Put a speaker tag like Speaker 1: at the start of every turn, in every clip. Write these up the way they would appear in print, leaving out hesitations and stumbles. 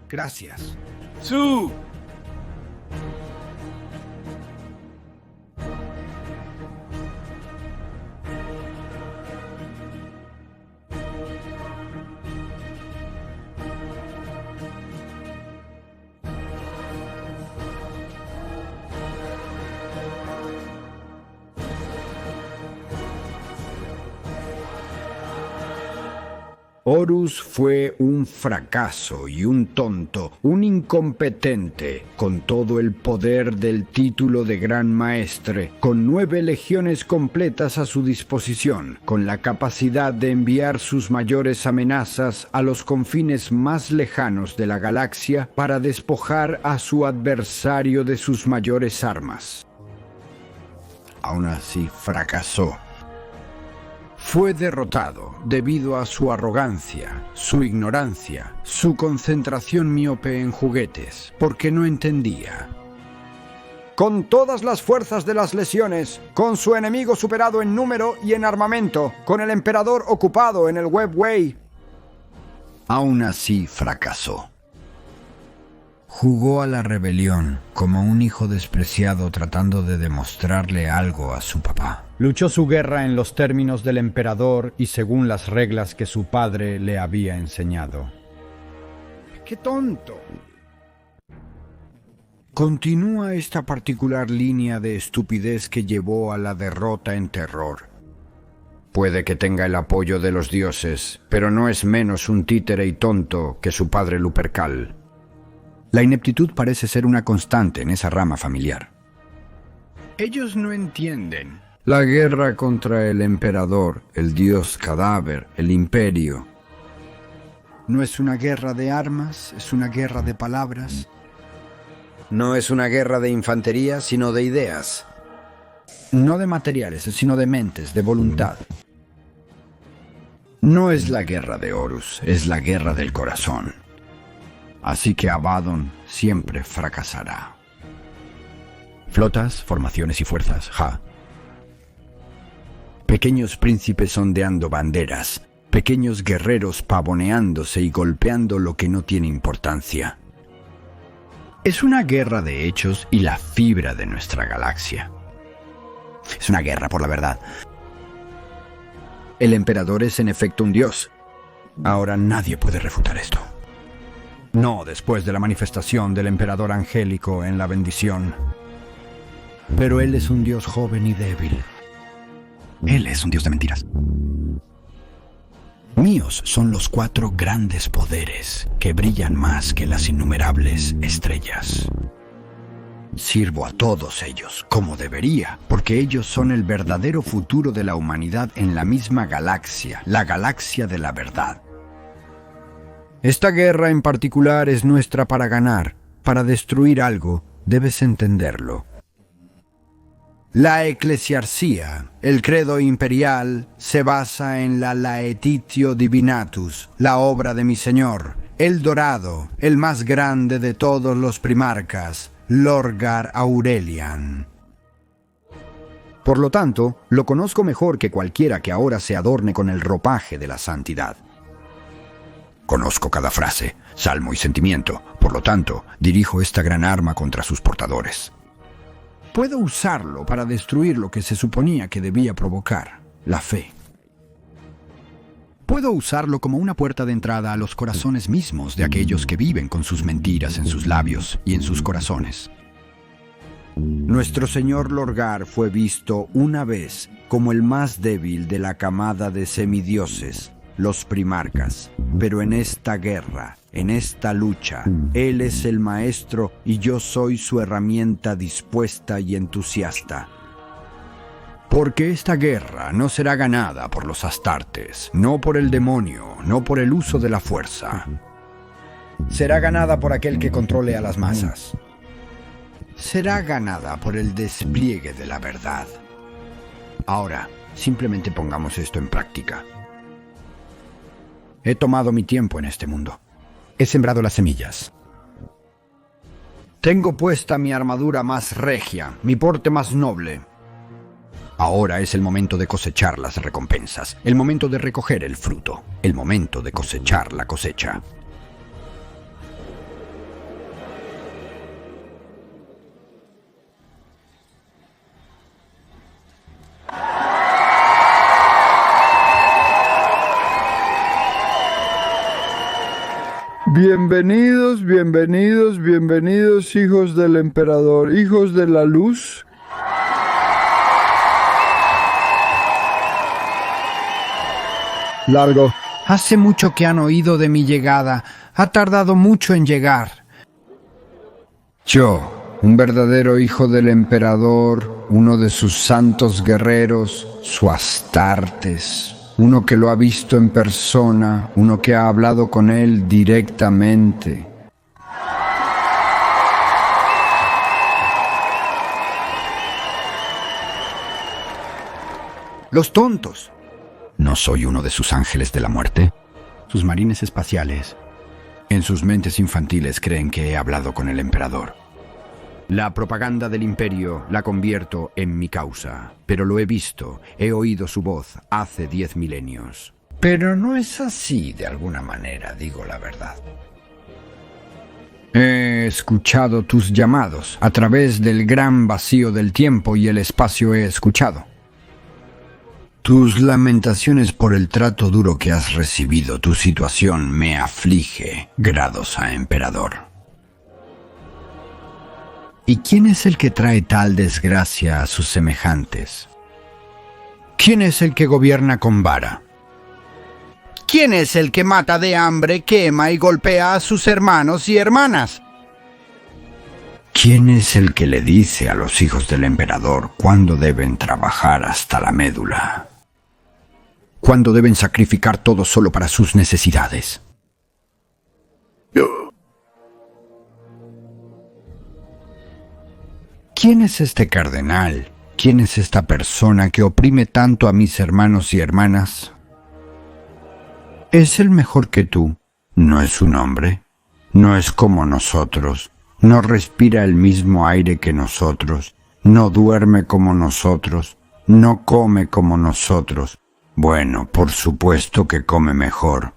Speaker 1: Gracias.
Speaker 2: ¡Su!
Speaker 1: Horus fue un fracaso y un tonto, un incompetente, con todo el poder del título de Gran Maestre, con 9 legiones completas a su disposición, con la capacidad de enviar sus mayores amenazas a los confines más lejanos de la galaxia para despojar a su adversario de sus mayores armas. Aún así, fracasó. Fue derrotado debido a su arrogancia, su ignorancia, su concentración miope en juguetes, porque no entendía. Con todas las fuerzas de las lesiones, con su enemigo superado en número y en armamento, con el emperador ocupado en el Webway, aún así fracasó. Jugó a la rebelión como un hijo despreciado tratando de demostrarle algo a su papá. Luchó su guerra en los términos del emperador y según las reglas que su padre le había enseñado. ¡Qué tonto! Continúa esta particular línea de estupidez que llevó a la derrota en terror. Puede que tenga el apoyo de los dioses, pero no es menos un títere y tonto que su padre Lupercal. La ineptitud parece ser una constante en esa rama familiar. Ellos no entienden. La guerra contra el emperador, el dios cadáver, el imperio. No es una guerra de armas, es una guerra de palabras. No es una guerra de infantería, sino de ideas. No de materiales, sino de mentes, de voluntad. No es la guerra de Horus, es la guerra del corazón. Así que Abaddon siempre fracasará. Flotas, formaciones y fuerzas, ja. Pequeños príncipes ondeando banderas, pequeños guerreros pavoneándose y golpeando lo que no tiene importancia. Es una guerra de hechos y la fibra de nuestra galaxia. Es una guerra por la verdad. El emperador es en efecto un dios. Ahora nadie puede refutar esto. No después de la manifestación del emperador angélico en la bendición. Pero él es un dios joven y débil. Él es un dios de mentiras. Míos son los 4 grandes poderes que brillan más que las innumerables estrellas. Sirvo a todos ellos, como debería, porque ellos son el verdadero futuro de la humanidad en la misma galaxia, la galaxia de la verdad. Esta guerra en particular es nuestra para ganar. Para destruir algo, debes entenderlo. La eclesiarcía, el credo imperial, se basa en la Laetitio Divinatus, la obra de mi Señor, el dorado, el más grande de todos los primarcas, Lorgar Aurelian. Por lo tanto, lo conozco mejor que cualquiera que ahora se adorne con el ropaje de la santidad. Conozco cada frase, salmo y sentimiento, por lo tanto, dirijo esta gran arma contra sus portadores. Puedo usarlo para destruir lo que se suponía que debía provocar, la fe. Puedo usarlo como una puerta de entrada a los corazones mismos de aquellos que viven con sus mentiras en sus labios y en sus corazones. Nuestro señor Lorgar fue visto una vez como el más débil de la camada de semidioses, los primarcas, pero en esta guerra, en esta lucha, él es el maestro y yo soy su herramienta dispuesta y entusiasta. Porque esta guerra no será ganada por los astartes, no por el demonio, no por el uso de la fuerza. Será ganada por aquel que controle a las masas. Será ganada por el despliegue de la verdad. Ahora, simplemente pongamos esto en práctica. He tomado mi tiempo en este mundo. He sembrado las semillas. Tengo puesta mi armadura más regia, mi porte más noble. Ahora es el momento de cosechar las recompensas, el momento de recoger el fruto, el momento de cosechar la cosecha.
Speaker 2: Bienvenidos, bienvenidos, bienvenidos, hijos del emperador, hijos de la luz.
Speaker 1: Largo. Hace mucho que han oído de mi llegada. Ha tardado mucho en llegar.
Speaker 2: Yo, un verdadero hijo del emperador, uno de sus santos guerreros, su Astartes, uno que lo ha visto en persona, uno que ha hablado con él directamente.
Speaker 1: Los tontos. ¿No soy uno de sus ángeles de la muerte? Sus marines espaciales, en sus mentes infantiles, creen que he hablado con el emperador. La propaganda del imperio la convierto en mi causa, pero lo he visto, he oído su voz hace 10 milenios.
Speaker 2: Pero no es así, de alguna manera, digo la verdad.
Speaker 1: He escuchado tus llamados, a través del gran vacío del tiempo y el espacio he escuchado.
Speaker 2: Tus lamentaciones por el trato duro que has recibido, tu situación me aflige, gradosa emperador. ¿Y quién es el que trae tal desgracia a sus semejantes?
Speaker 1: ¿Quién es el que gobierna con vara? ¿Quién es el que mata de hambre, quema y golpea a sus hermanos y hermanas?
Speaker 2: ¿Quién es el que le dice a los hijos del emperador cuándo deben trabajar hasta la médula?
Speaker 1: ¿Cuándo deben sacrificar todo solo para sus necesidades?
Speaker 2: ¿Quién es este cardenal? ¿Quién es esta persona que oprime tanto a mis hermanos y hermanas? ¿Es él mejor que tú? ¿No es un hombre? ¿No es como nosotros? ¿No respira el mismo aire que nosotros? ¿No duerme como nosotros? ¿No come como nosotros? Bueno, por supuesto que come mejor.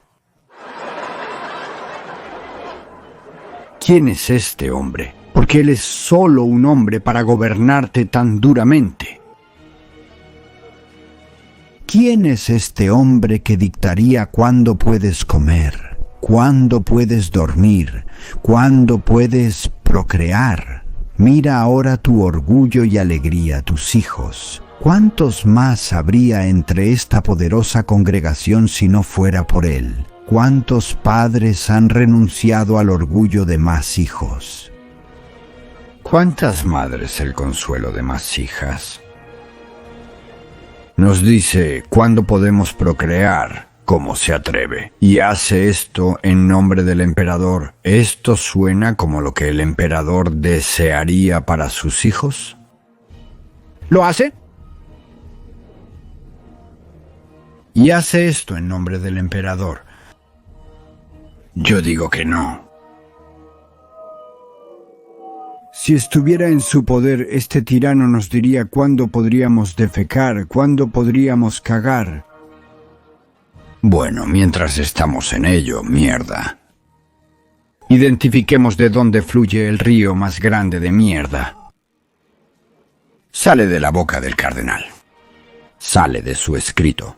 Speaker 2: ¿Quién es este hombre? Porque él es solo un hombre para gobernarte tan duramente. ¿Quién es este hombre que dictaría cuándo puedes comer, cuándo puedes dormir, cuándo puedes procrear? Mira ahora tu orgullo y alegría, tus hijos. ¿Cuántos más habría entre esta poderosa congregación si no fuera por él? ¿Cuántos padres han renunciado al orgullo de más hijos? ¿Cuántas madres el consuelo de más hijas? Nos dice cuándo podemos procrear, cómo se atreve, y hace esto en nombre del emperador. ¿Esto suena como lo que el emperador desearía para sus hijos?
Speaker 1: ¿Lo hace?
Speaker 2: Y hace esto en nombre del emperador. Yo digo que no. Si estuviera en su poder, este tirano nos diría cuándo podríamos defecar, cuándo podríamos cagar. Bueno, mientras estamos en ello, mierda. Identifiquemos de dónde fluye el río más grande de mierda. Sale de la boca del cardenal. Sale de su escrito.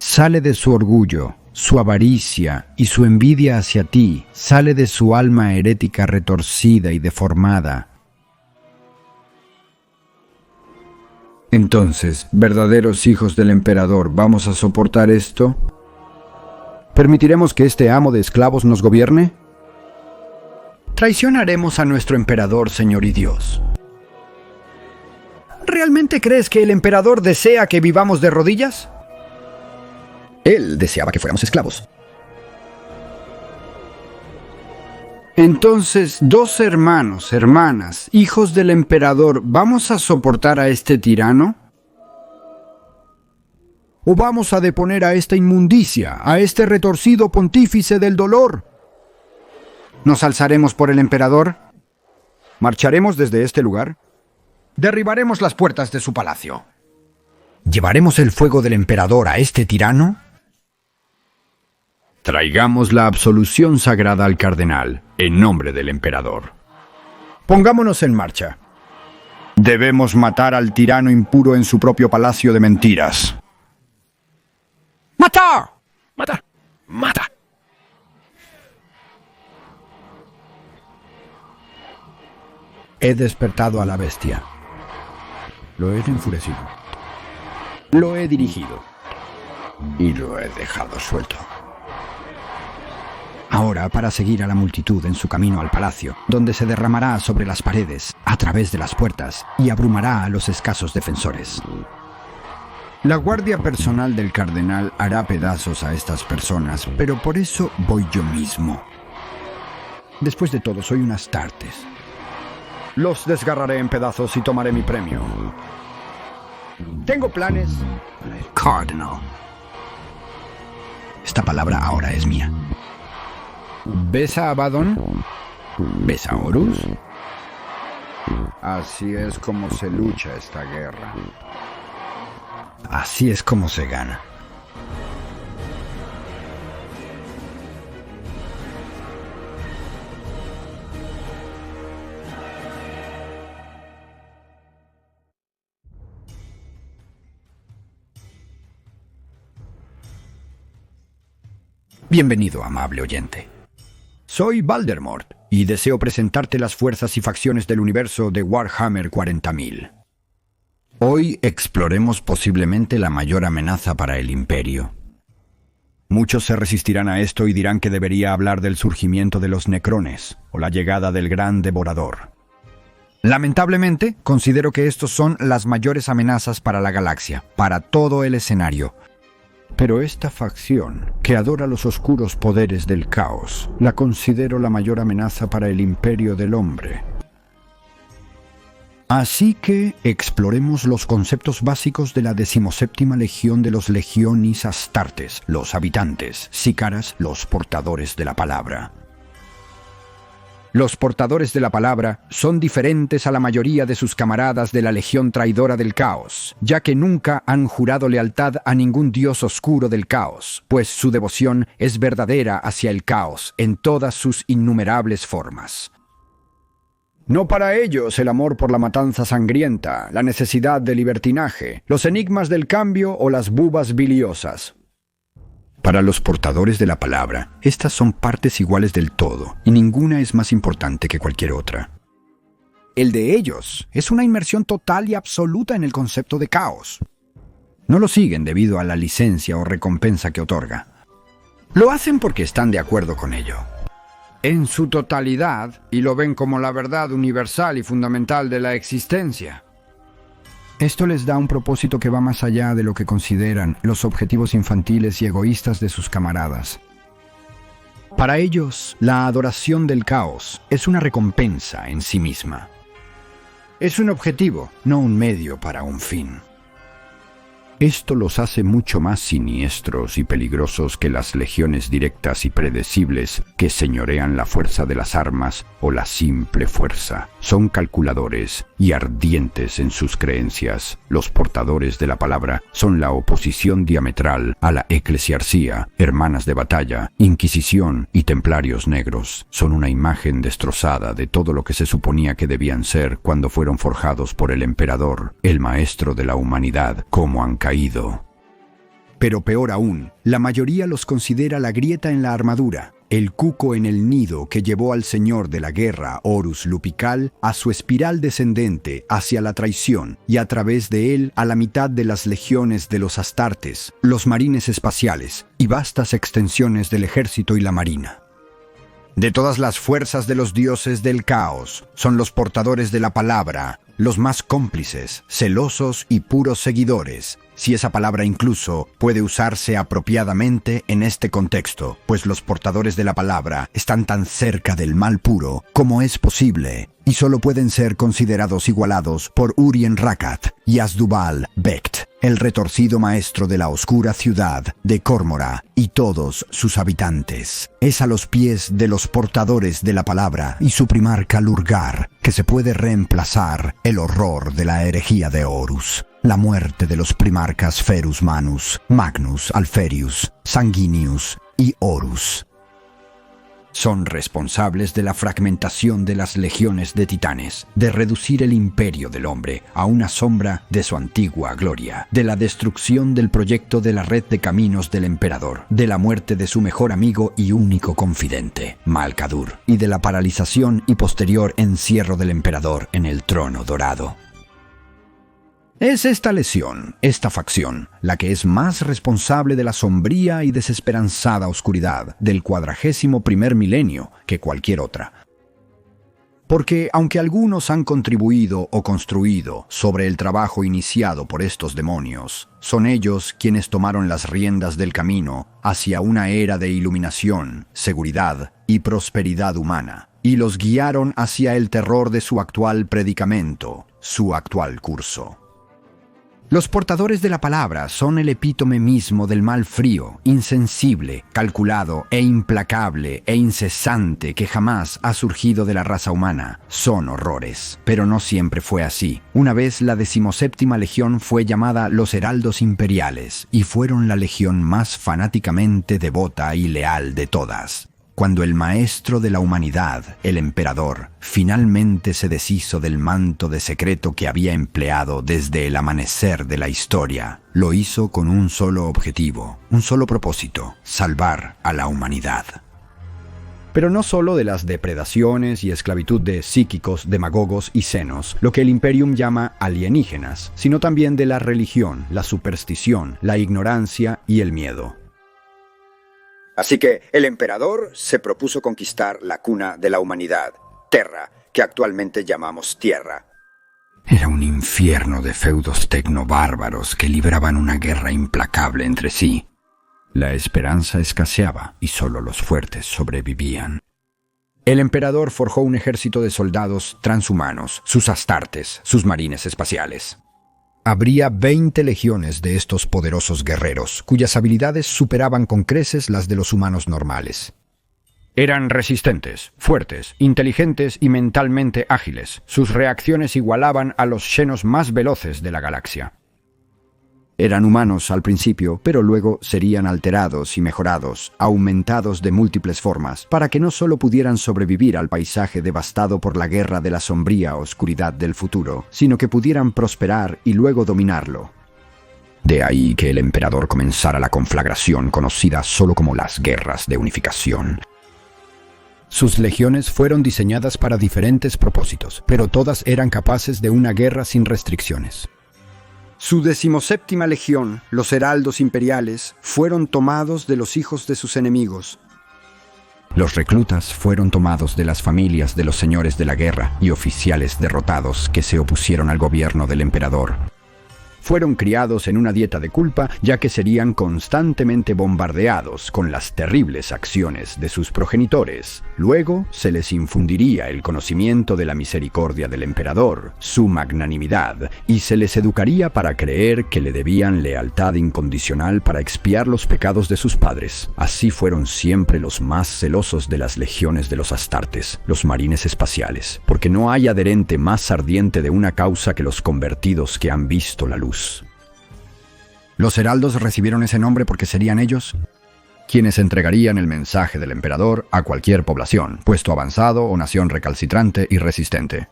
Speaker 2: Sale de su orgullo, su avaricia y su envidia hacia ti. Sale de su alma herética retorcida y deformada. Entonces, verdaderos hijos del emperador, ¿vamos a soportar esto?
Speaker 1: ¿Permitiremos que este amo de esclavos nos gobierne? Traicionaremos a nuestro emperador, Señor y Dios. ¿Realmente crees que el emperador desea que vivamos de rodillas? Él deseaba que fuéramos esclavos.
Speaker 2: Entonces, dos hermanos, hermanas, hijos del emperador, ¿vamos a soportar a este tirano?
Speaker 1: ¿O vamos a deponer a esta inmundicia, a este retorcido pontífice del dolor? ¿Nos alzaremos por el emperador? ¿Marcharemos desde este lugar? Derribaremos las puertas de su palacio. ¿Llevaremos el fuego del emperador a este tirano? Traigamos la absolución sagrada al cardenal, en nombre del emperador. Pongámonos en marcha. Debemos matar al tirano impuro en su propio palacio de mentiras. ¡Mata! ¡Mata! ¡Mata! He despertado a la bestia. Lo he enfurecido. Lo he dirigido. Y lo he dejado suelto. Ahora, para seguir a la multitud en su camino al palacio, donde se derramará sobre las paredes, a través de las puertas, y abrumará a los escasos defensores. La guardia personal del cardenal hará pedazos a estas personas, pero por eso voy yo mismo. Después de todo, soy un Astartes. Los desgarraré en pedazos y tomaré mi premio. Tengo planes para el Cardinal. Esta palabra ahora es mía. ¿Ves a Abaddon? ¿Ves a Horus? Así es como se lucha esta guerra. Así es como se gana. Bienvenido, amable oyente. Soy Valdemort y deseo presentarte las fuerzas y facciones del universo de Warhammer 40.000. Hoy exploremos posiblemente la mayor amenaza para el Imperio. Muchos se resistirán a esto y dirán que debería hablar del surgimiento de los Necrones o la llegada del Gran Devorador. Lamentablemente, considero que estos son las mayores amenazas para la galaxia, para todo el escenario. Pero esta facción, que adora los oscuros poderes del caos, la considero la mayor amenaza para el imperio del hombre. Así que exploremos los conceptos básicos de la 17ª Legión de los Legionis Astartes, los habitantes, sícaras, los portadores de la palabra. Los portadores de la palabra son diferentes a la mayoría de sus camaradas de la Legión Traidora del Caos, ya que nunca han jurado lealtad a ningún dios oscuro del caos, pues su devoción es verdadera hacia el caos en todas sus innumerables formas. No para ellos el amor por la matanza sangrienta, la necesidad de libertinaje, los enigmas del cambio o las bubas biliosas. Para los portadores de la palabra, estas son partes iguales del todo, y ninguna es más importante que cualquier otra. El de ellos es una inmersión total y absoluta en el concepto de caos. No lo siguen debido a la licencia o recompensa que otorga. Lo hacen porque están de acuerdo con ello. En su totalidad, y lo ven como la verdad universal y fundamental de la existencia. Esto les da un propósito que va más allá de lo que consideran los objetivos infantiles y egoístas de sus camaradas. Para ellos, la adoración del caos es una recompensa en sí misma. Es un objetivo, no un medio para un fin. Esto los hace mucho más siniestros y peligrosos que las legiones directas y predecibles que señorean la fuerza de las armas o la simple fuerza. Son calculadores y ardientes en sus creencias. Los portadores de la palabra son la oposición diametral a la eclesiarquía, hermanas de batalla, inquisición y templarios negros. Son una imagen destrozada de todo lo que se suponía que debían ser cuando fueron forjados por el emperador, el maestro de la humanidad, como han caído. Pero peor aún, la mayoría los considera la grieta en la armadura, el cuco en el nido que llevó al señor de la guerra, Horus Lupical, a su espiral descendente hacia la traición y a través de él a la mitad de las legiones de los Astartes, los marines espaciales y vastas extensiones del ejército y la marina. De todas las fuerzas de los dioses del caos, son los portadores de la palabra, los más cómplices, celosos y puros seguidores, si esa palabra incluso puede usarse apropiadamente en este contexto, pues los portadores de la palabra están tan cerca del mal puro como es posible, y solo pueden ser considerados igualados por Urien Rakat y Asdrubal Becht.
Speaker 2: el retorcido maestro de la oscura ciudad de Córmora y todos sus habitantes. Es a los pies de los portadores de la palabra y su primarca Lurgar que se puede reemplazar el horror de la herejía de Horus, la muerte de los primarcas Ferus Manus, Magnus, Alferius, Sanguinius y Horus. Son responsables de la fragmentación de las legiones de titanes, de reducir el imperio del hombre a una sombra de su antigua gloria, de la destrucción del proyecto de la red de caminos del emperador, de la muerte de su mejor amigo y único confidente, Malkadur, y de la paralización y posterior encierro del emperador en el trono dorado. Es esta legión, esta facción, la que es más responsable de la sombría y desesperanzada oscuridad del 41º milenio que cualquier otra. Porque aunque algunos han contribuido o construido sobre el trabajo iniciado por estos demonios, son ellos quienes tomaron las riendas del camino hacia una era de iluminación, seguridad y prosperidad humana, y los guiaron hacia el terror de su actual predicamento, su actual curso. Los portadores de la palabra son el epítome mismo del mal frío, insensible, calculado e implacable e incesante que jamás ha surgido de la raza humana. Son horrores, pero no siempre fue así. Una vez la 17ª legión fue llamada los Heraldos Imperiales y fueron la legión más fanáticamente devota y leal de todas. Cuando el maestro de la humanidad, el emperador, finalmente se deshizo del manto de secreto que había empleado desde el amanecer de la historia, lo hizo con un solo objetivo, un solo propósito: salvar a la humanidad. Pero no solo de las depredaciones y esclavitud de psíquicos, demagogos y senos, lo que el Imperium llama alienígenas, sino también de la religión, la superstición, la ignorancia y el miedo.
Speaker 1: Así que el emperador se propuso conquistar la cuna de la humanidad, Terra, que actualmente llamamos Tierra. Era un infierno de feudos tecnobárbaros que libraban una guerra implacable entre sí. La esperanza escaseaba y solo los fuertes sobrevivían. El emperador forjó un ejército de soldados transhumanos, sus astartes, sus marines espaciales. Habría 20 legiones de estos poderosos guerreros, cuyas habilidades superaban con creces las de los humanos normales. Eran resistentes, fuertes, inteligentes y mentalmente ágiles. Sus reacciones igualaban a los xenos más veloces de la galaxia. Eran humanos al principio, pero luego serían alterados y mejorados, aumentados de múltiples formas, para que no solo pudieran sobrevivir al paisaje devastado por la guerra de la sombría oscuridad del futuro, sino que pudieran prosperar y luego dominarlo. De ahí que el emperador comenzara la conflagración conocida solo como las guerras de unificación. Sus legiones fueron diseñadas para diferentes propósitos, pero todas eran capaces de una guerra sin restricciones. Su 17ª legión, los Heraldos Imperiales, fueron tomados de los hijos de sus enemigos. Los reclutas fueron tomados de las familias de los señores de la guerra y oficiales derrotados que se opusieron al gobierno del emperador. Fueron criados en una dieta de culpa, ya que serían constantemente bombardeados con las terribles acciones de sus progenitores. Luego se les infundiría el conocimiento de la misericordia del emperador, su magnanimidad, y se les educaría para creer que le debían lealtad incondicional para expiar los pecados de sus padres. Así fueron siempre los más celosos de las legiones de los Astartes, los marines espaciales, porque no hay adherente más ardiente de una causa que los convertidos que han visto la luz. Los heraldos recibieron ese nombre porque serían ellos quienes entregarían el mensaje del emperador a cualquier población, puesto avanzado o nación recalcitrante y resistente.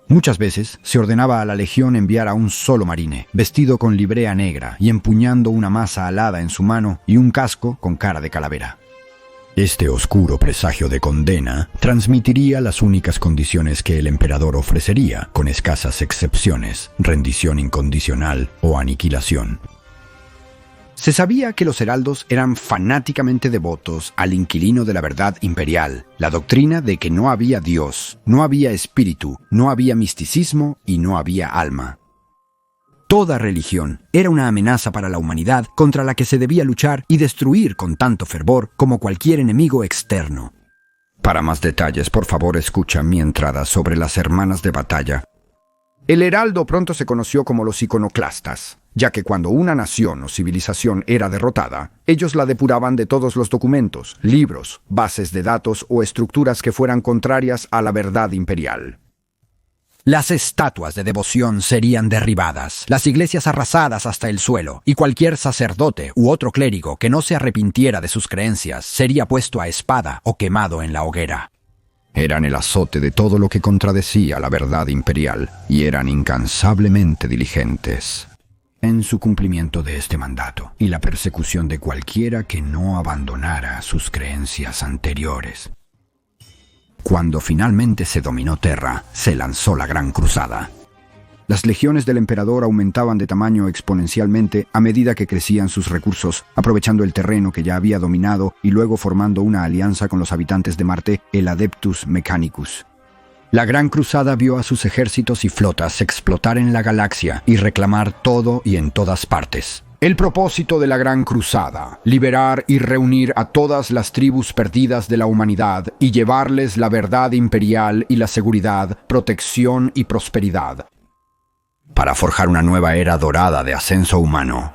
Speaker 1: Muchas veces se ordenaba a la legión enviar a un solo marine, vestido con librea negra y empuñando una maza alada en su mano y un casco con cara de calavera. Este oscuro presagio de condena transmitiría las únicas condiciones que el emperador ofrecería, con escasas excepciones: rendición incondicional o aniquilación. Se sabía que los heraldos eran fanáticamente devotos al inquilino de la verdad imperial, la doctrina de que no había Dios, no había espíritu, no había misticismo y no había alma. Toda religión era una amenaza para la humanidad contra la que se debía luchar y destruir con tanto fervor como cualquier enemigo externo. Para más detalles, por favor, escucha mi entrada sobre las hermanas de batalla. El heraldo pronto se conoció como los iconoclastas. ya que cuando una nación o civilización era derrotada, ellos la depuraban de todos los documentos, libros, bases de datos o estructuras que fueran contrarias a la verdad imperial. Las estatuas de devoción serían derribadas, las iglesias arrasadas hasta el suelo, y cualquier sacerdote u otro clérigo que no se arrepintiera de sus creencias sería puesto a espada o quemado en la hoguera. Eran el azote de todo lo que contradecía la verdad imperial, y eran incansablemente diligentes en su cumplimiento de este mandato, y la persecución de cualquiera que no abandonara sus creencias anteriores. Cuando finalmente se dominó Terra, se lanzó la Gran Cruzada. Las legiones del emperador aumentaban de tamaño exponencialmente a medida que crecían sus recursos, aprovechando el terreno que ya había dominado y luego formando una alianza con los habitantes de Marte, el Adeptus Mechanicus. La Gran Cruzada vio a sus ejércitos y flotas explotar en la galaxia y reclamar todo y en todas partes. El propósito de la Gran Cruzada: liberar y reunir a todas las tribus perdidas de la humanidad y llevarles la verdad imperial y la seguridad, protección y prosperidad, para forjar una nueva era dorada de ascenso humano.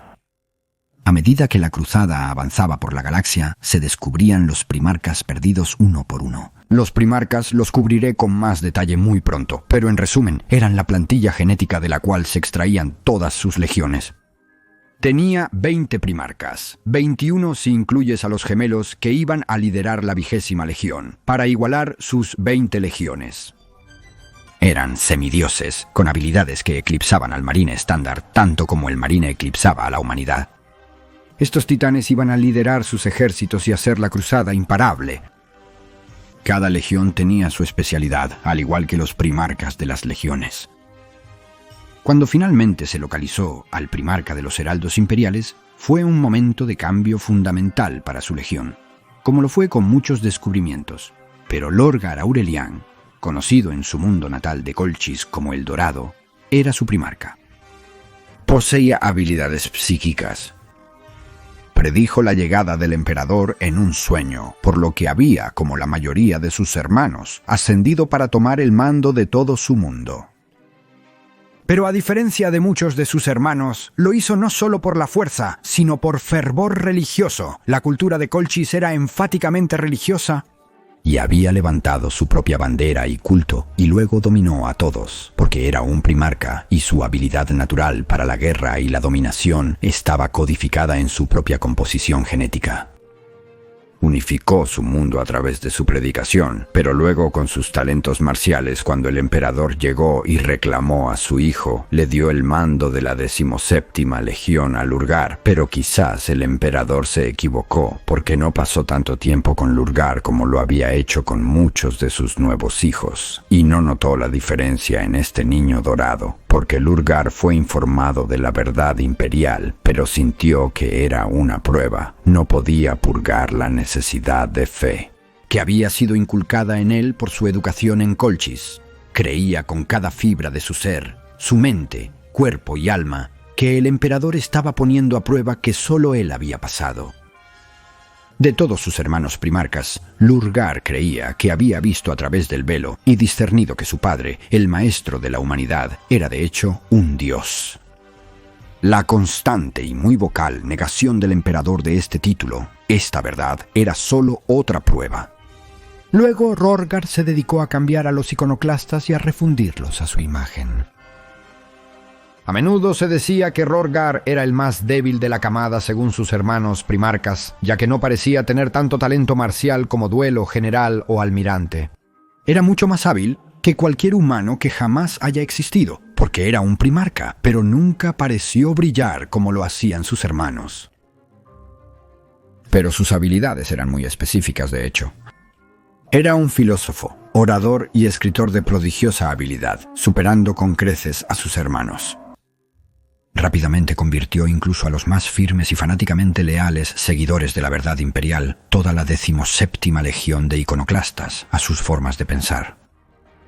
Speaker 1: A medida que la cruzada avanzaba por la galaxia, se descubrían los primarcas perdidos uno por uno. Los primarcas los cubriré con más detalle muy pronto, pero en resumen, eran la plantilla genética de la cual se extraían todas sus legiones. Tenía 20 primarcas, 21 si incluyes a los gemelos que iban a liderar la 20ª legión, para igualar sus 20 legiones. Eran semidioses, con habilidades que eclipsaban al marine estándar, tanto como el marine eclipsaba a la humanidad. Estos titanes iban a liderar sus ejércitos y hacer la cruzada imparable. Cada legión tenía su especialidad, al igual que los primarcas de las legiones. Cuando finalmente se localizó al primarca de los heraldos imperiales, fue un momento de cambio fundamental para su legión, como lo fue con muchos descubrimientos. Pero Lorgar Aurelian, conocido en su mundo natal de Colchis como el Dorado, era su primarca. Poseía habilidades psíquicas. Predijo la llegada del emperador en un sueño, por lo que había, como la mayoría de sus hermanos, ascendido para tomar el mando de todo su mundo. Pero a diferencia de muchos de sus hermanos, lo hizo no solo por la fuerza, sino por fervor religioso. La cultura de Colchis era enfáticamente religiosa y había levantado su propia bandera y culto, y luego dominó a todos, porque era un primarca y su habilidad natural para la guerra y la dominación estaba codificada en su propia composición genética. Unificó su mundo a través de su predicación, pero luego con sus talentos marciales, cuando el emperador llegó y reclamó a su hijo, le dio el mando de la 17ª legión a Lurgar, pero quizás el emperador se equivocó, porque no pasó tanto tiempo con Lurgar como lo había hecho con muchos de sus nuevos hijos, y no notó la diferencia en este niño dorado, porque Lurgar fue informado de la verdad imperial, pero sintió que era una prueba. No podía purgar la necesidad de fe que había sido inculcada en él por su educación en Colchis. Creía con cada fibra de su ser, su mente, cuerpo y alma, que el emperador estaba poniendo a prueba que solo él había pasado. De todos sus hermanos primarcas, Lurgar creía que había visto a través del velo y discernido que su padre, el maestro de la humanidad, era de hecho un dios. La constante y muy vocal negación del emperador de este título, esta verdad, era solo otra prueba. Luego Rorgar se dedicó a cambiar a los iconoclastas y a refundirlos a su imagen. A menudo se decía que Rorgar era el más débil de la camada según sus hermanos primarcas, ya que no parecía tener tanto talento marcial como duelo, general o almirante. Era mucho más hábil que cualquier humano que jamás haya existido, porque era un primarca, pero nunca pareció brillar como lo hacían sus hermanos. Pero sus habilidades eran muy específicas, de hecho. Era un filósofo, orador y escritor de prodigiosa habilidad, superando con creces a sus hermanos. Rápidamente convirtió incluso a los más firmes y fanáticamente leales seguidores de la verdad imperial, toda la 17ª legión de iconoclastas, a sus formas de pensar.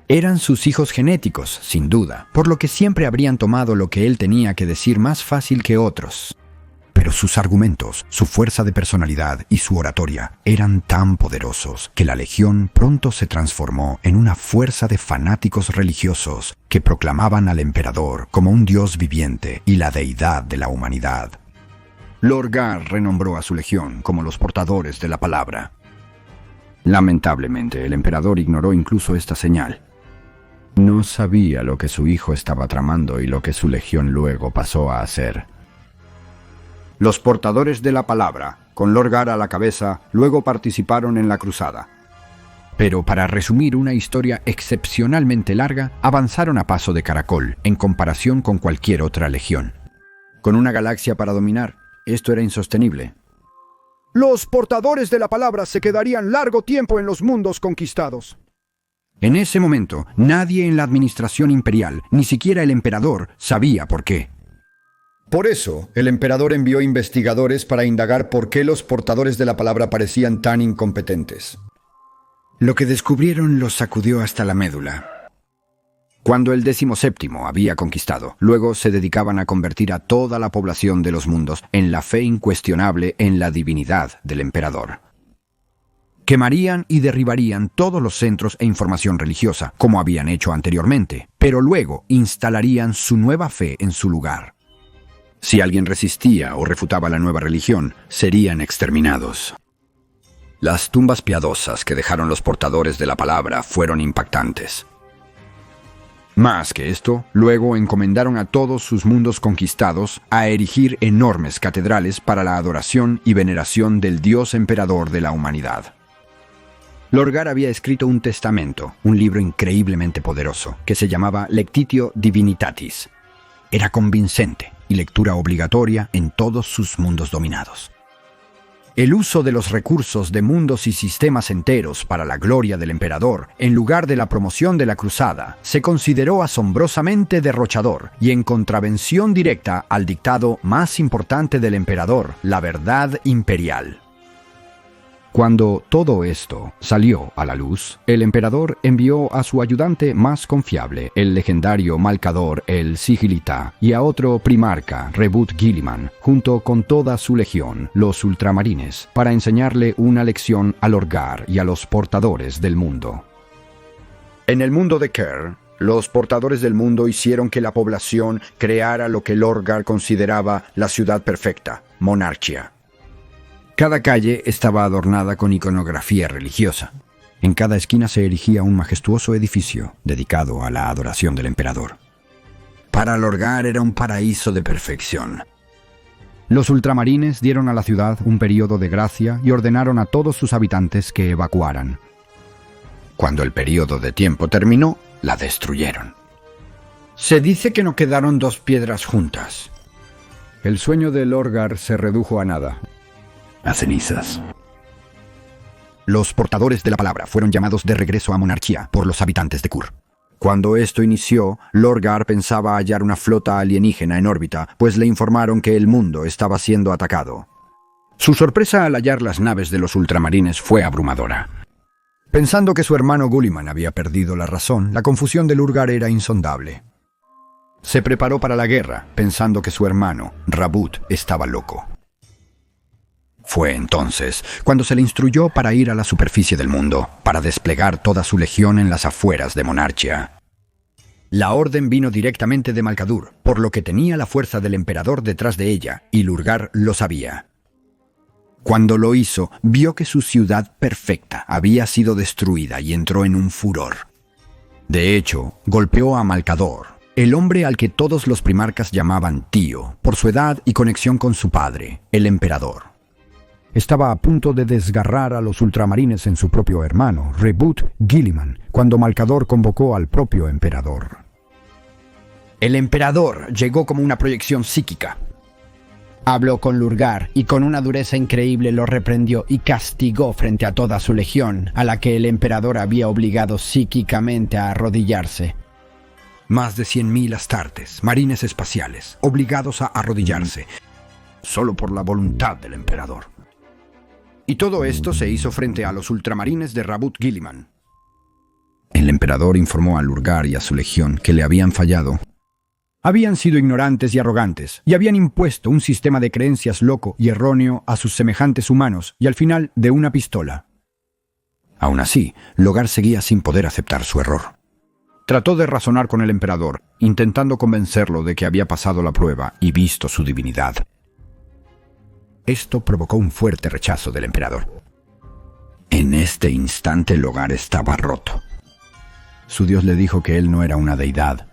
Speaker 1: Eran sus hijos genéticos, sin duda, por lo que siempre habrían tomado lo que él tenía que decir más fácil que otros. Pero sus argumentos, su fuerza de personalidad y su oratoria eran tan poderosos que la legión pronto se transformó en una fuerza de fanáticos religiosos que proclamaban al emperador como un dios viviente y la deidad de la humanidad. Lorgar renombró a su legión como los portadores de la palabra. Lamentablemente, el emperador ignoró incluso esta señal. No sabía lo que su hijo estaba tramando y lo que su legión luego pasó a hacer. Los portadores de la palabra, con Lorgar a la cabeza, luego participaron en la cruzada. Pero para resumir una historia excepcionalmente larga, avanzaron a paso de caracol en comparación con cualquier otra legión. Con una galaxia para dominar, esto era insostenible.
Speaker 3: Los portadores de la palabra se quedarían largo tiempo en los mundos conquistados.
Speaker 1: En ese momento, nadie en la administración imperial, ni siquiera el emperador, sabía por qué. Por eso, el emperador envió investigadores para indagar por qué los portadores de la palabra parecían tan incompetentes. Lo que descubrieron los sacudió hasta la médula. Cuando el 17º había conquistado, luego se dedicaban a convertir a toda la población de los mundos en la fe incuestionable en la divinidad del emperador. Quemarían y derribarían todos los centros e información religiosa, como habían hecho anteriormente, pero luego instalarían su nueva fe en su lugar. Si alguien resistía o refutaba la nueva religión, serían exterminados. Las tumbas piadosas que dejaron los portadores de la palabra fueron impactantes. Más que esto, luego encomendaron a todos sus mundos conquistados a erigir enormes catedrales para la adoración y veneración del Dios emperador de la humanidad. Lorgar había escrito un testamento, un libro increíblemente poderoso, que se llamaba Lectitio Divinitatis. Era convincente y lectura obligatoria en todos sus mundos dominados. El uso de los recursos de mundos y sistemas enteros para la gloria del emperador, en lugar de la promoción de la cruzada, se consideró asombrosamente derrochador y en contravención directa al dictado más importante del emperador, la verdad imperial. Cuando todo esto salió a la luz, el emperador envió a su ayudante más confiable, el legendario Malcador el Sigilita, y a otro primarca, Rebut Guilliman, junto con toda su legión, los ultramarines, para enseñarle una lección a Lorgar y a los portadores del mundo. En el mundo de Kerr, los portadores del mundo hicieron que la población creara lo que Lorgar consideraba la ciudad perfecta, Monarchia. Cada calle estaba adornada con iconografía religiosa. En cada esquina se erigía un majestuoso edificio dedicado a la adoración del emperador. Para Lorgar era un paraíso de perfección. Los ultramarines dieron a la ciudad un período de gracia y ordenaron a todos sus habitantes que evacuaran. Cuando el período de tiempo terminó, la destruyeron. Se dice que no quedaron dos piedras juntas. El sueño de Lorgar se redujo a nada. A cenizas. Los portadores de la palabra fueron llamados de regreso a Monarchia por los habitantes de Kur. Cuando esto inició, Lorgar pensaba hallar una flota alienígena en órbita, pues le informaron que el mundo estaba siendo atacado. Su sorpresa al hallar las naves de los ultramarines fue abrumadora. Pensando que su hermano Guilliman había perdido la razón, la confusión de Lorgar era insondable. Se preparó para la guerra, pensando que su hermano, Rabut, estaba loco. Fue entonces cuando se le instruyó para ir a la superficie del mundo, para desplegar toda su legión en las afueras de Monarchia. La orden vino directamente de Malcadur, por lo que tenía la fuerza del emperador detrás de ella, y Lorgar lo sabía. Cuando lo hizo, vio que su ciudad perfecta había sido destruida y entró en un furor. De hecho, golpeó a Malcador, el hombre al que todos los primarcas llamaban tío, por su edad y conexión con su padre, el emperador. Estaba a punto de desgarrar a los ultramarines en su propio hermano, Rebut Guilliman, cuando Malcador convocó al propio emperador. El emperador llegó como una proyección psíquica. Habló con Lorgar y con una dureza increíble lo reprendió y castigó frente a toda su legión, a la que el emperador había obligado psíquicamente a arrodillarse. Más de 100.000 astartes, marines espaciales, obligados a arrodillarse, solo por la voluntad del emperador. Y todo esto se hizo frente a los ultramarines de Rebut Guilliman. El emperador informó a Lorgar y a su legión que le habían fallado.
Speaker 3: Habían sido ignorantes y arrogantes, y habían impuesto un sistema de creencias loco y erróneo a sus semejantes humanos, y al final de una pistola.
Speaker 1: Aún así, Logar seguía sin poder aceptar su error.
Speaker 3: Trató de razonar con el emperador, intentando convencerlo de que había pasado la prueba y visto su divinidad.
Speaker 1: Esto provocó un fuerte rechazo del emperador. En este instante Logar estaba roto.
Speaker 3: Su dios le dijo que él no era una deidad.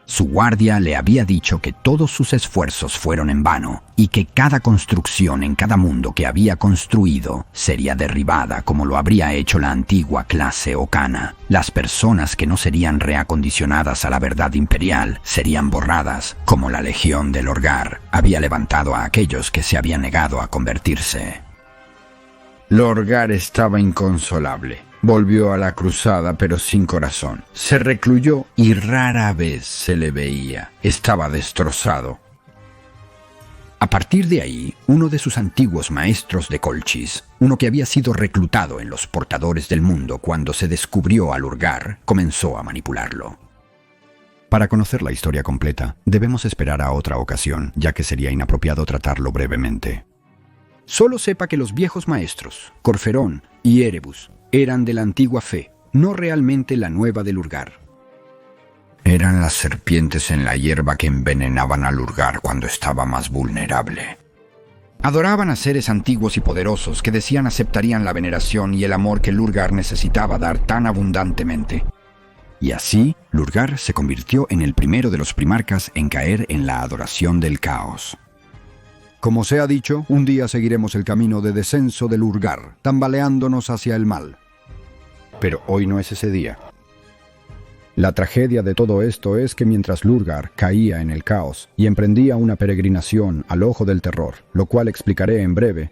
Speaker 1: Su guardia le había dicho que todos sus esfuerzos fueron en vano y que cada construcción en cada mundo que había construido sería derribada como lo habría hecho la antigua clase Okana. Las personas que no serían reacondicionadas a la verdad imperial serían borradas, como la Legión de Lorgar había levantado a aquellos que se habían negado a convertirse.
Speaker 3: Lorgar estaba inconsolable. Volvió a la cruzada, pero sin corazón. Se recluyó y rara vez se le veía. Estaba destrozado.
Speaker 1: A partir de ahí, uno de sus antiguos maestros de Colchis, uno que había sido reclutado en los Portadores del Mundo cuando se descubrió a Lorgar, comenzó a manipularlo.
Speaker 2: Para conocer la historia completa, debemos esperar a otra ocasión, ya que sería inapropiado tratarlo brevemente.
Speaker 3: Solo sepa que los viejos maestros, Corferón y Erebus, eran de la antigua fe, no realmente la nueva de Lurgar.
Speaker 1: Eran las serpientes en la hierba que envenenaban a Lurgar cuando estaba más vulnerable.
Speaker 3: Adoraban a seres antiguos y poderosos que decían aceptarían la veneración y el amor que Lurgar necesitaba dar tan abundantemente.
Speaker 1: Y así, Lurgar se convirtió en el primero de los primarcas en caer en la adoración del caos.
Speaker 3: Como se ha dicho, un día seguiremos el camino de descenso de Lurgar, tambaleándonos hacia el mal. Pero hoy no es ese día. La tragedia de todo esto es que mientras Lurgar caía en el caos y emprendía una peregrinación al ojo del terror, lo cual explicaré en breve,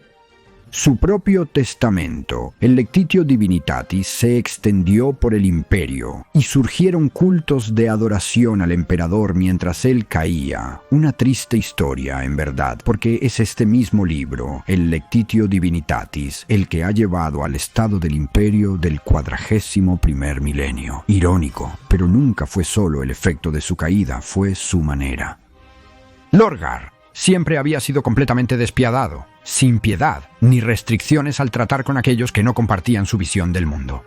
Speaker 1: su propio testamento, el Lectitio Divinitatis, se extendió por el imperio y surgieron cultos de adoración al emperador mientras él caía. Una triste historia, en verdad, porque es este mismo libro, el Lectitio Divinitatis, el que ha llevado al estado del imperio del 41º milenio. Irónico, pero nunca fue solo el efecto de su caída, fue su manera.
Speaker 3: Lorgar siempre había sido completamente despiadado, sin piedad ni restricciones al tratar con aquellos que no compartían su visión del mundo.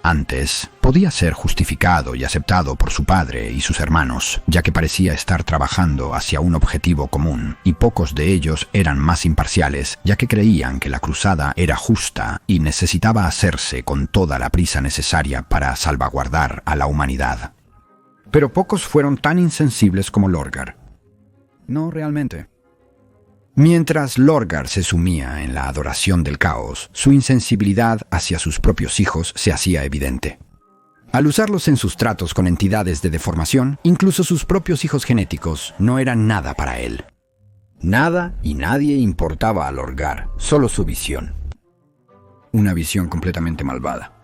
Speaker 1: Antes, podía ser justificado y aceptado por su padre y sus hermanos, ya que parecía estar trabajando hacia un objetivo común, y pocos de ellos eran más imparciales, ya que creían que la cruzada era justa y necesitaba hacerse con toda la prisa necesaria para salvaguardar a la humanidad.
Speaker 3: Pero pocos fueron tan insensibles como Lorgar. No realmente.
Speaker 1: Mientras Lorgar se sumía en la adoración del caos, su insensibilidad hacia sus propios hijos se hacía evidente. Al usarlos en sus tratos con entidades de deformación, incluso sus propios hijos genéticos no eran nada para él. Nada y nadie importaba a Lorgar, solo su visión. Una visión completamente malvada.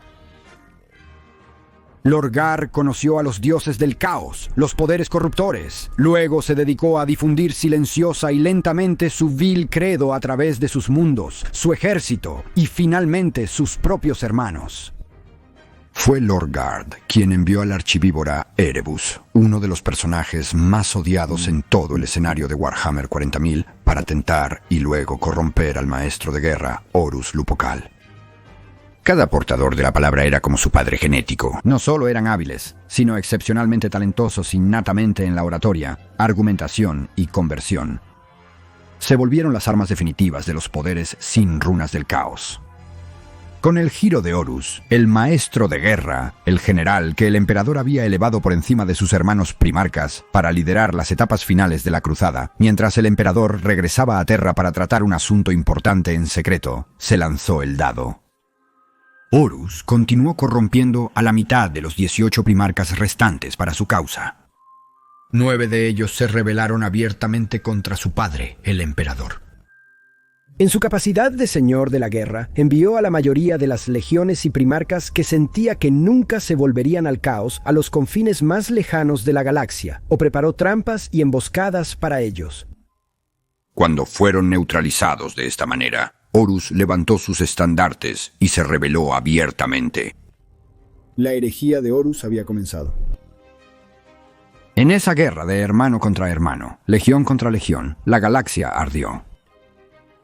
Speaker 3: Lorgar conoció a los dioses del caos, los poderes corruptores. Luego se dedicó a difundir silenciosa y lentamente su vil credo a través de sus mundos, su ejército y finalmente sus propios hermanos.
Speaker 1: Fue Lorgar quien envió al archivíbora Erebus, uno de los personajes más odiados en todo el escenario de Warhammer 40.000, para tentar y luego corromper al maestro de guerra Horus Lupercal. Cada portador de la palabra era como su padre genético.
Speaker 3: No solo eran hábiles, sino excepcionalmente talentosos innatamente en la oratoria, argumentación y conversión. Se volvieron las armas definitivas de los poderes sin runas del caos. Con el giro de Horus, el maestro de guerra, el general que el emperador había elevado por encima de sus hermanos primarcas para liderar las etapas finales de la cruzada, mientras el emperador regresaba a Terra para tratar un asunto importante en secreto, se lanzó el dado. Horus continuó corrompiendo a la mitad de los 18 primarcas restantes para su causa. 9 de ellos se rebelaron abiertamente contra su padre, el emperador.
Speaker 4: En su capacidad de señor de la guerra, envió a la mayoría de las legiones y primarcas que sentía que nunca se volverían al caos a los confines más lejanos de la galaxia, o preparó trampas y emboscadas para ellos.
Speaker 1: Cuando fueron neutralizados de esta manera, Horus levantó sus estandartes y se rebeló abiertamente.
Speaker 3: La herejía de Horus había comenzado. En esa guerra de hermano contra hermano, legión contra legión, la galaxia ardió.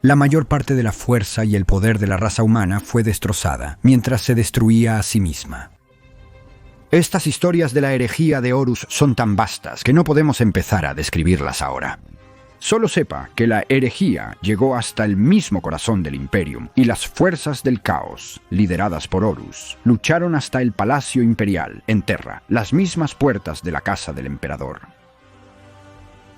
Speaker 3: La mayor parte de la fuerza y el poder de la raza humana fue destrozada, mientras se destruía a sí misma. Estas historias de la herejía de Horus son tan vastas que no podemos empezar a describirlas ahora. Solo sepa que la herejía llegó hasta el mismo corazón del Imperium y las fuerzas del caos, lideradas por Horus, lucharon hasta el Palacio Imperial, en Terra, las mismas puertas de la casa del emperador.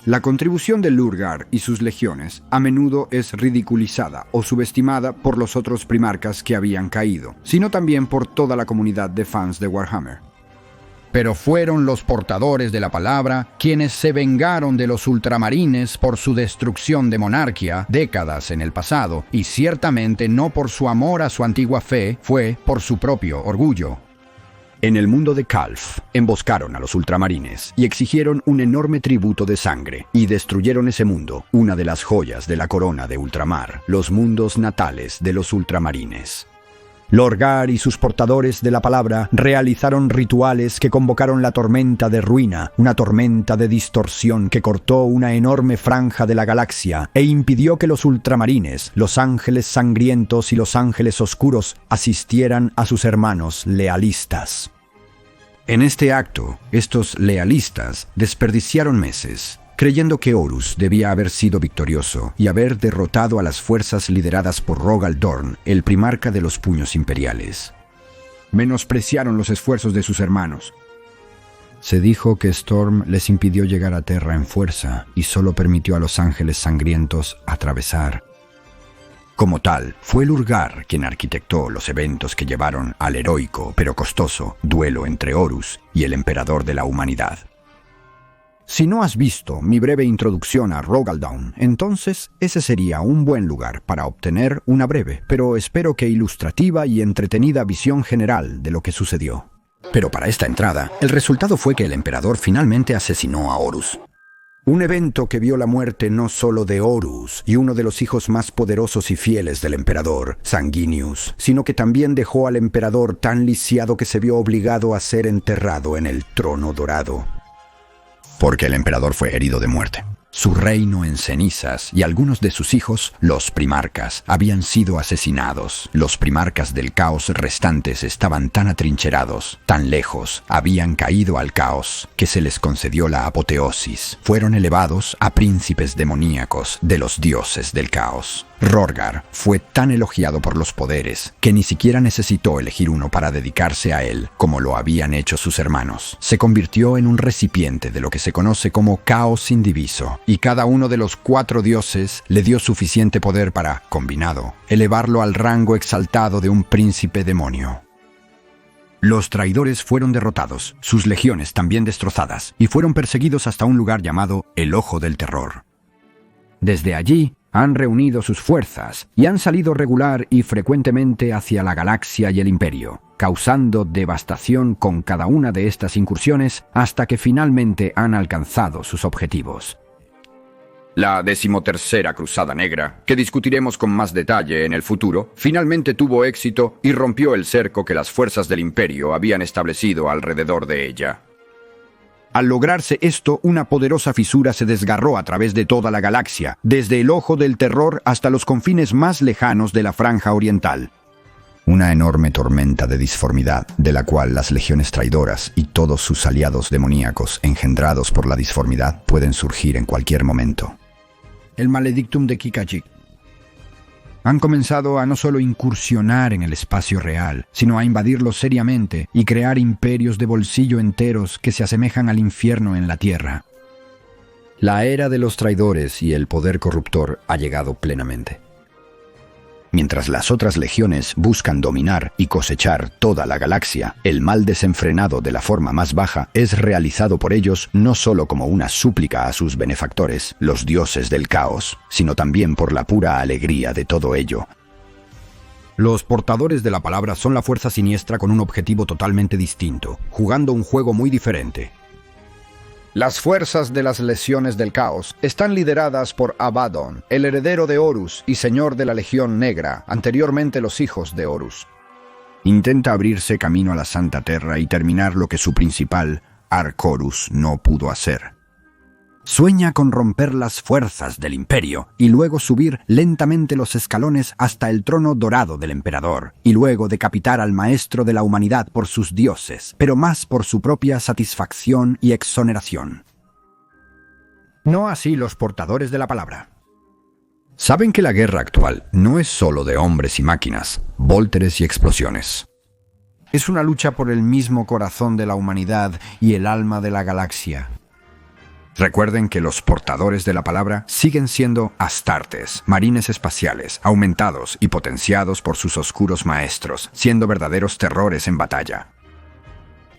Speaker 3: La contribución de Lurgar y sus legiones a menudo es ridiculizada o subestimada por los otros primarcas que habían caído, sino también por toda la comunidad de fans de Warhammer. Pero fueron los portadores de la palabra quienes se vengaron de los ultramarines por su destrucción de monarquía décadas en el pasado, y ciertamente no por su amor a su antigua fe, fue por su propio orgullo. En el mundo de Calf, emboscaron a los ultramarines y exigieron un enorme tributo de sangre, y destruyeron ese mundo, una de las joyas de la corona de ultramar, los mundos natales de los ultramarines. Lorgar y sus portadores de la palabra realizaron rituales que convocaron la tormenta de ruina, una tormenta de distorsión que cortó una enorme franja de la galaxia e impidió que los ultramarines, los ángeles sangrientos y los ángeles oscuros asistieran a sus hermanos lealistas. En este acto, estos lealistas desperdiciaron meses, creyendo que Horus debía haber sido victorioso y haber derrotado a las fuerzas lideradas por Rogal Dorn, el primarca de los puños imperiales. Menospreciaron los esfuerzos de sus hermanos. Se dijo que Storm les impidió llegar a Terra en fuerza y solo permitió a los ángeles sangrientos atravesar. Como tal, fue Lurgar quien arquitectó los eventos que llevaron al heroico pero costoso duelo entre Horus y el emperador de la humanidad. Si no has visto mi breve introducción a Rogal Dorn, entonces ese sería un buen lugar para obtener una breve, pero espero que ilustrativa y entretenida visión general de lo que sucedió. Pero para esta entrada, el resultado fue que el emperador finalmente asesinó a Horus. Un evento que vio la muerte no solo de Horus y uno de los hijos más poderosos y fieles del emperador, Sanguinius, sino que también dejó al emperador tan lisiado que se vio obligado a ser enterrado en el trono dorado. Porque el emperador fue herido de muerte. Su reino en cenizas y algunos de sus hijos, los primarcas, habían sido asesinados. Los primarcas del caos restantes estaban tan atrincherados, tan lejos, habían caído al caos, que se les concedió la apoteosis. Fueron elevados a príncipes demoníacos de los dioses del caos. Rorgar fue tan elogiado por los poderes que ni siquiera necesitó elegir uno para dedicarse a él, como lo habían hecho sus hermanos. Se convirtió en un recipiente de lo que se conoce como caos indiviso, y cada uno de los 4 dioses le dio suficiente poder para, combinado, elevarlo al rango exaltado de un príncipe demonio. Los traidores fueron derrotados, sus legiones también destrozadas, y fueron perseguidos hasta un lugar llamado el Ojo del Terror. Desde allí, han reunido sus fuerzas y han salido regular y frecuentemente hacia la galaxia y el imperio, causando devastación con cada una de estas incursiones hasta que finalmente han alcanzado sus objetivos. La 13ª Cruzada Negra, que discutiremos con más detalle en el futuro, finalmente tuvo éxito y rompió el cerco que las fuerzas del imperio habían establecido alrededor de ella. Al lograrse esto, una poderosa fisura se desgarró a través de toda la galaxia, desde el Ojo del Terror hasta los confines más lejanos de la Franja Oriental. Una enorme tormenta de disformidad, de la cual las legiones traidoras y todos sus aliados demoníacos engendrados por la disformidad pueden surgir en cualquier momento. El Maledictum de Kikajik. Han comenzado a no solo incursionar en el espacio real, sino a invadirlo seriamente y crear imperios de bolsillo enteros que se asemejan al infierno en la tierra. La era de los traidores y el poder corruptor ha llegado plenamente. Mientras las otras legiones buscan dominar y cosechar toda la galaxia, el mal desenfrenado de la forma más baja es realizado por ellos no solo como una súplica a sus benefactores, los dioses del caos, sino también por la pura alegría de todo ello. Los portadores de la palabra son la fuerza siniestra con un objetivo totalmente distinto, jugando un juego muy diferente. Las fuerzas de las legiones del caos están lideradas por Abaddon, el heredero de Horus y señor de la Legión Negra, anteriormente los hijos de Horus. Intenta abrirse camino a la Santa Terra y terminar lo que su principal, Arcorus no pudo hacer. Sueña con romper las fuerzas del imperio y luego subir lentamente los escalones hasta el trono dorado del emperador, y luego decapitar al maestro de la humanidad por sus dioses, pero más por su propia satisfacción y exoneración. No así los portadores de la palabra. Saben que la guerra actual no es solo de hombres y máquinas, vólteres y explosiones. Es una lucha por el mismo corazón de la humanidad y el alma de la galaxia. Recuerden que los portadores de la palabra siguen siendo astartes, marines espaciales, aumentados y potenciados por sus oscuros maestros, siendo verdaderos terrores en batalla.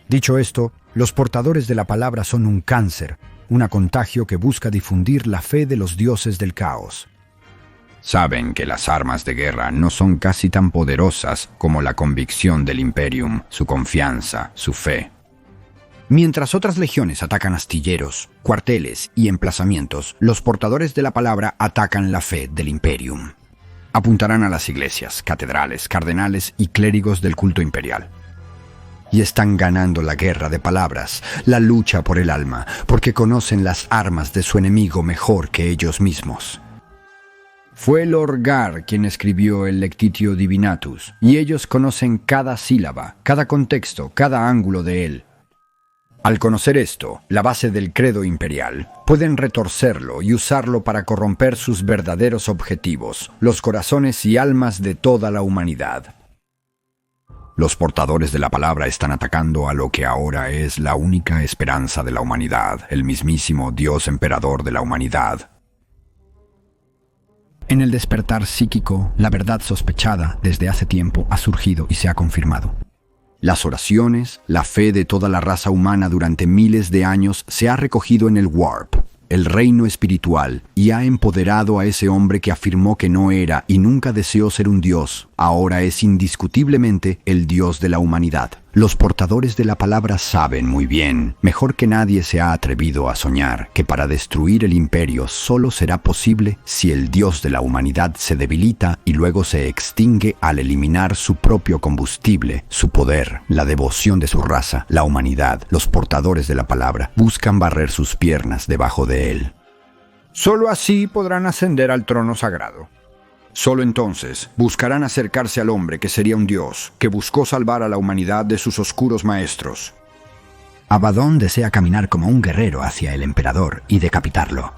Speaker 3: Dicho esto, los portadores de la palabra son un cáncer, un contagio que busca difundir la fe de los dioses del caos. Saben que las armas de guerra no son casi tan poderosas como la convicción del Imperium, su confianza, su fe. Mientras otras legiones atacan astilleros, cuarteles y emplazamientos, los portadores de la palabra atacan la fe del Imperium. Apuntarán a las iglesias, catedrales, cardenales y clérigos del culto imperial. Y están ganando la guerra de palabras, la lucha por el alma, porque conocen las armas de su enemigo mejor que ellos mismos. Fue Lorgar quien escribió el Lectitio Divinatus, y ellos conocen cada sílaba, cada contexto, cada ángulo de él. Al conocer esto, la base del credo imperial, pueden retorcerlo y usarlo para corromper sus verdaderos objetivos, los corazones y almas de toda la humanidad. Los portadores de la palabra están atacando a lo que ahora es la única esperanza de la humanidad, el mismísimo Dios emperador de la humanidad. En el despertar psíquico, la verdad sospechada desde hace tiempo ha surgido y se ha confirmado. Las oraciones, la fe de toda la raza humana durante miles de años se ha recogido en el Warp, el reino espiritual, y ha empoderado a ese hombre que afirmó que no era y nunca deseó ser un dios. Ahora es indiscutiblemente el dios de la humanidad. Los portadores de la palabra saben muy bien, mejor que nadie se ha atrevido a soñar, que para destruir el imperio solo será posible si el dios de la humanidad se debilita y luego se extingue al eliminar su propio combustible, su poder, la devoción de su raza. La humanidad, los portadores de la palabra, buscan barrer sus piernas debajo de él. Solo así podrán ascender al trono sagrado. Solo entonces buscarán acercarse al hombre que sería un dios, que buscó salvar a la humanidad de sus oscuros maestros.
Speaker 1: Abaddon desea caminar como un guerrero hacia el emperador y decapitarlo.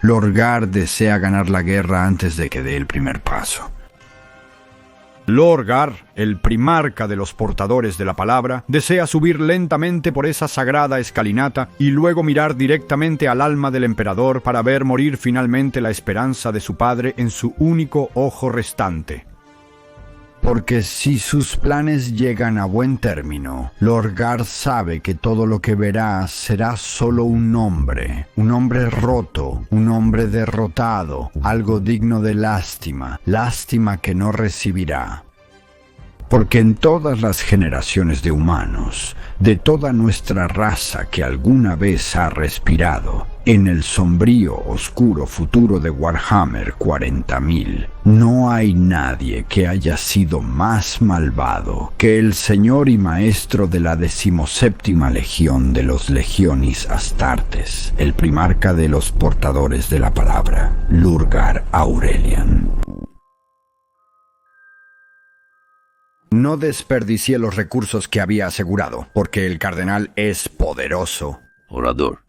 Speaker 3: Lorgar desea ganar la guerra antes de que dé el primer paso. Lorgar, el primarca de los portadores de la palabra, desea subir lentamente por esa sagrada escalinata y luego mirar directamente al alma del emperador para ver morir finalmente la esperanza de su padre en su único ojo restante. Porque si sus planes llegan a buen término, Lorgar sabe que todo lo que verá será solo un hombre roto, un hombre derrotado, algo digno de lástima, lástima que no recibirá. Porque en todas las generaciones de humanos, de toda nuestra raza que alguna vez ha respirado, en el sombrío, oscuro futuro de Warhammer 40.000, no hay nadie que haya sido más malvado que el señor y maestro de la 17ª legión de los Legionis Astartes, el primarca de los portadores de la palabra, Lurgar Aurelian. No desperdicié los recursos que había asegurado, porque el cardenal es poderoso.
Speaker 5: Orador.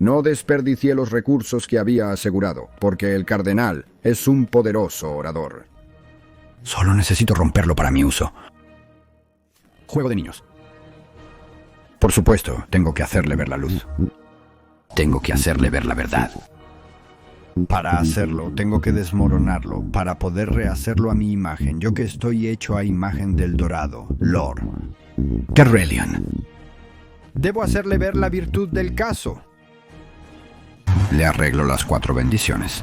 Speaker 3: No desperdicié los recursos que había asegurado, porque el cardenal es un poderoso orador.
Speaker 1: Solo necesito romperlo para mi uso.
Speaker 3: Juego de niños. Por supuesto, tengo que hacerle ver la luz.
Speaker 1: Tengo que hacerle ver la verdad.
Speaker 3: Para hacerlo, tengo que desmoronarlo, para poder rehacerlo a mi imagen, yo que estoy hecho a imagen del dorado, Lord
Speaker 1: Terrelian.
Speaker 3: Debo hacerle ver la virtud del caso. Le arreglo las 4 bendiciones.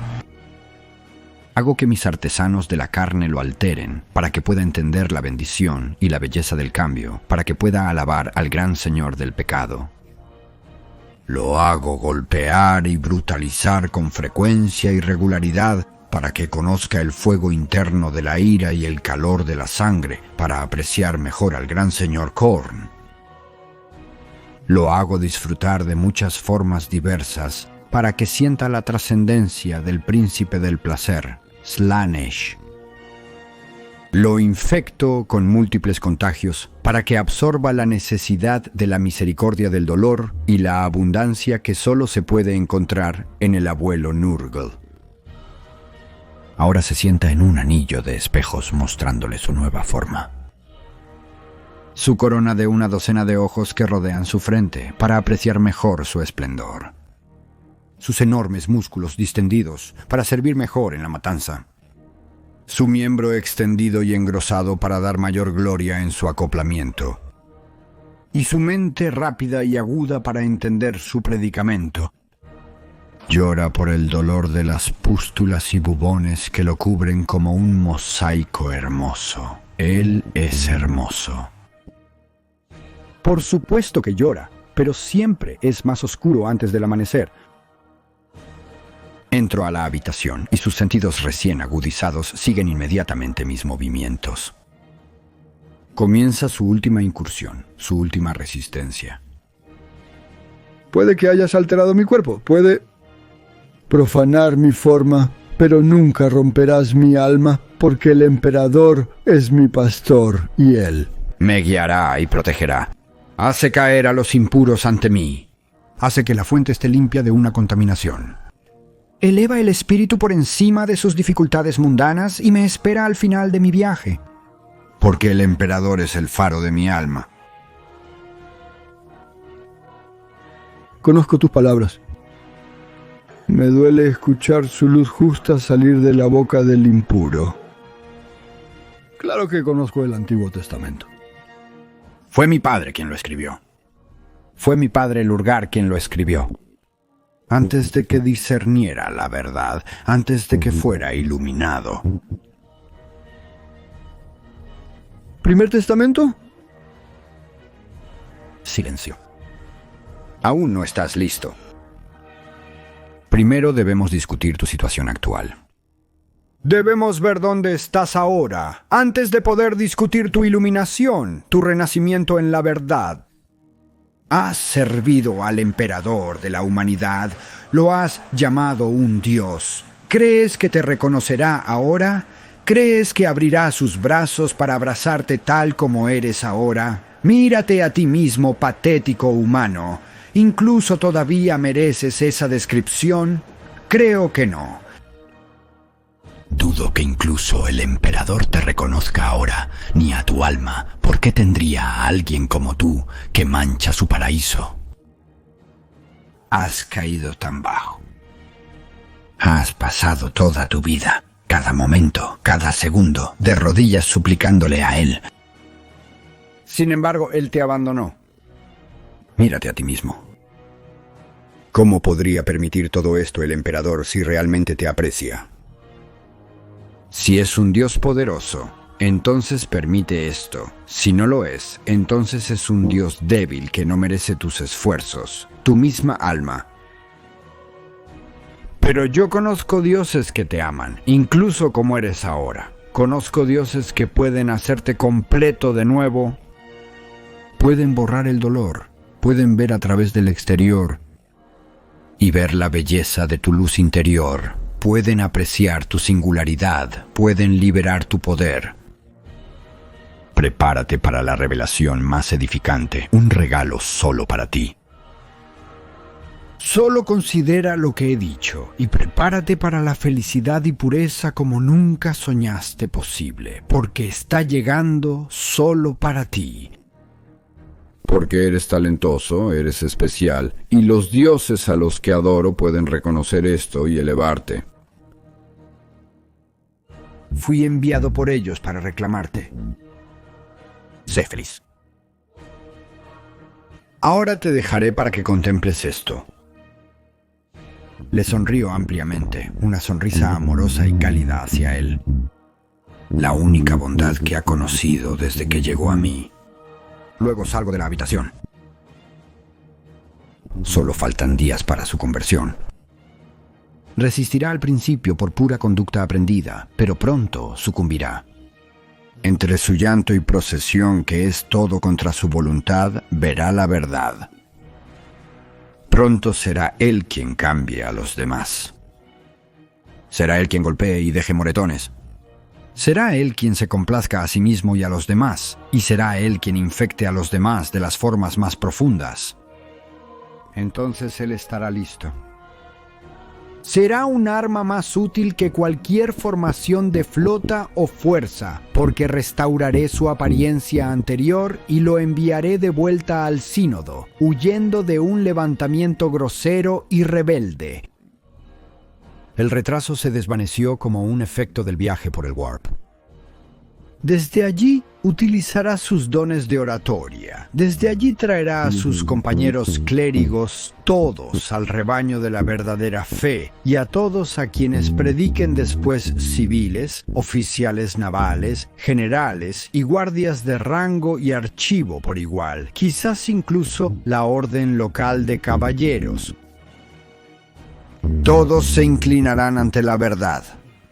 Speaker 3: Hago que mis artesanos de la carne lo alteren, para que pueda entender la bendición y la belleza del cambio, para que pueda alabar al gran Señor del pecado. Lo hago golpear y brutalizar con frecuencia y regularidad, para que conozca el fuego interno de la ira y el calor de la sangre, para apreciar mejor al gran Señor Korn. Lo hago disfrutar de muchas formas diversas, para que sienta la trascendencia del príncipe del placer, Slaanesh. Lo infecto con múltiples contagios para que absorba la necesidad de la misericordia del dolor y la abundancia que solo se puede encontrar en el abuelo Nurgle. Ahora se sienta en un anillo de espejos mostrándole su nueva forma. Su corona de una docena de ojos que rodean su frente para apreciar mejor su esplendor. Sus enormes músculos distendidos para servir mejor en la matanza. Su miembro extendido y engrosado para dar mayor gloria en su acoplamiento. Y su mente rápida y aguda para entender su predicamento. Llora por el dolor de las pústulas y bubones que lo cubren como un mosaico hermoso. Él es hermoso.
Speaker 4: Por supuesto que llora, pero siempre es más oscuro antes del amanecer.
Speaker 3: Entro a la habitación y sus sentidos recién agudizados siguen inmediatamente mis movimientos. Comienza su última incursión, su última resistencia.
Speaker 5: Puede que hayas alterado mi cuerpo, puede profanar mi forma, pero nunca romperás mi alma, porque el emperador es mi pastor y él
Speaker 3: me guiará y protegerá. Hace caer a los impuros ante mí. Hace que la fuente esté limpia de una contaminación. Eleva el espíritu por encima de sus dificultades mundanas y me espera al final de mi viaje. Porque el emperador es el faro de mi alma.
Speaker 5: Conozco tus palabras. Me duele escuchar su luz justa salir de la boca del impuro. Claro que conozco el Antiguo Testamento.
Speaker 3: Fue mi padre quien lo escribió. Fue mi padre Lurgar quien lo escribió. Antes de que discerniera la verdad, antes de que fuera iluminado.
Speaker 5: ¿Primer Testamento?
Speaker 3: Silencio. Aún no estás listo. Primero debemos discutir tu situación actual. Debemos ver dónde estás ahora, antes de poder discutir tu iluminación, tu renacimiento en la verdad. Has servido al emperador de la humanidad, lo has llamado un dios. ¿Crees que te reconocerá ahora? ¿Crees que abrirá sus brazos para abrazarte tal como eres ahora? Mírate a ti mismo, patético humano. ¿Incluso todavía mereces esa descripción? Creo que no. Dudo que incluso el emperador te reconozca ahora, ni a tu alma. ¿Por qué tendría a alguien como tú que mancha su paraíso? Has caído tan bajo. Has pasado toda tu vida, cada momento, cada segundo, de rodillas suplicándole a él. Sin embargo, él te abandonó. Mírate a ti mismo. ¿Cómo podría permitir todo esto el emperador si realmente te aprecia? Si es un Dios poderoso, entonces permite esto. Si no lo es, entonces es un Dios débil que no merece tus esfuerzos, tu misma alma. Pero yo conozco dioses que te aman, incluso como eres ahora. Conozco dioses que pueden hacerte completo de nuevo. Pueden borrar el dolor, pueden ver a través del exterior y ver la belleza de tu luz interior. Pueden apreciar tu singularidad, pueden liberar tu poder. Prepárate para la revelación más edificante, un regalo solo para ti. Solo considera lo que he dicho y prepárate para la felicidad y pureza como nunca soñaste posible, porque está llegando solo para ti. Porque eres talentoso, eres especial, y los dioses a los que adoro pueden reconocer esto y elevarte. Fui enviado por ellos para reclamarte. Sé feliz. Ahora te dejaré para que contemples esto. Le sonrió ampliamente, una sonrisa amorosa y cálida hacia él. La única bondad que ha conocido desde que llegó a mí. Luego salgo de la habitación. Solo faltan días para su conversión. Resistirá al principio por pura conducta aprendida, pero pronto sucumbirá. Entre su llanto y procesión, que es todo contra su voluntad, verá la verdad. Pronto será él quien cambie a los demás. Será él quien golpee y deje moretones. Será él quien se complazca a sí mismo y a los demás, y será él quien infecte a los demás de las formas más profundas. Entonces él estará listo. Será un arma más útil que cualquier formación de flota o fuerza, porque restauraré su apariencia anterior y lo enviaré de vuelta al sínodo, huyendo de un levantamiento grosero y rebelde. El retraso se desvaneció como un efecto del viaje por el Warp. Desde allí utilizará sus dones de oratoria. Desde allí traerá a sus compañeros clérigos, todos al rebaño de la verdadera fe, y a todos a quienes prediquen después civiles, oficiales navales, generales y guardias de rango y archivo por igual, quizás incluso la orden local de caballeros. Todos se inclinarán ante la verdad.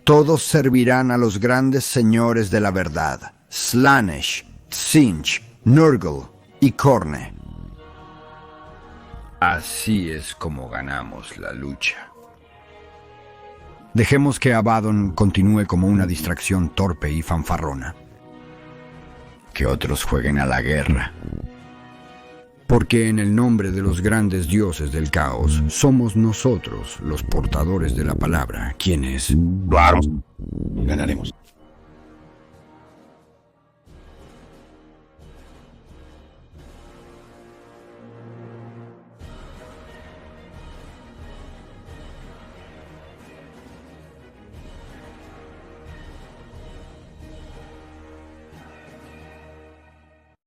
Speaker 3: Todos servirán a los grandes señores de la verdad, Slaanesh, Tzeentch, Nurgle y Khorne. Así es como ganamos la lucha. Dejemos que Abaddon continúe como una distracción torpe y fanfarrona. Que otros jueguen a la guerra. Porque en el nombre de los grandes dioses del caos, somos nosotros, los portadores de la palabra, quienes...
Speaker 6: Claro, ganaremos.